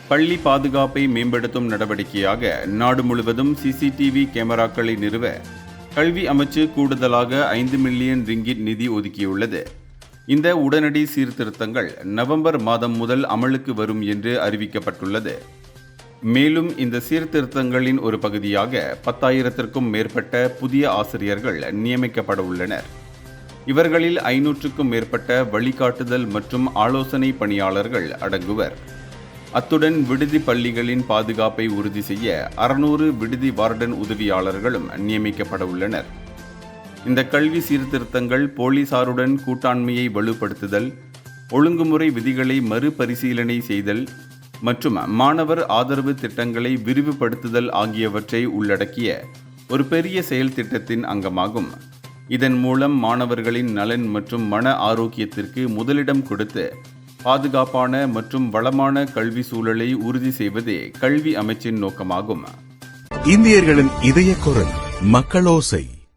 பள்ளி பாதுகாப்பை மேம்படுத்தும் நடவடிக்கையாக நாடு முழுவதும் சிசிடிவி கேமராக்களை நிறுவ கல்வி அமைச்சு கூடுதலாக 5 மில்லியன் ரிங்கிட் நிதி ஒதுக்கியுள்ளது. இந்த உடனடி சீர்திருத்தங்கள் நவம்பர் மாதம் முதல் அமலுக்கு வரும் என்று அறிவிக்கப்பட்டுள்ளது. மேலும் இந்த சீர்திருத்தங்களின் ஒரு பகுதியாக 10,000க்கும் மேற்பட்ட புதிய ஆசிரியர்கள் நியமிக்கப்பட உள்ளனர். இவர்களில் 500க்கும் மேற்பட்ட வழிகாட்டுதல் மற்றும் ஆலோசனை பணியாளர்கள் அடங்குவர். அத்துடன் விடுதி பள்ளிகளின் பாதுகாப்பை உறுதி செய்ய 600 விடுதி வார்டன் உதவியாளர்களும் நியமிக்கப்பட உள்ளனர். இந்த கல்வி சீர்திருத்தங்கள் போலீசாருடன் கூட்டாண்மையை வலுப்படுத்துதல், ஒழுங்குமுறை விதிகளை மறுபரிசீலனை செய்தல் மற்றும் மாணவர் ஆதரவு திட்டங்களை விரிவுபடுத்துதல் ஆகியவற்றை உள்ளடக்கிய ஒரு பெரிய செயல் திட்டத்தின் அங்கமாகும். இதன் மூலம் மாணவர்களின் நலன் மற்றும் மன ஆரோக்கியத்திற்கு முதலிடம் கொடுத்து பாதுகாப்பான மற்றும் வளமான கல்வி சூழலை உறுதி செய்வதே கல்வி அமைச்சின் நோக்கமாகும். இந்தியர்களின் இதய குரல் மக்களோசை.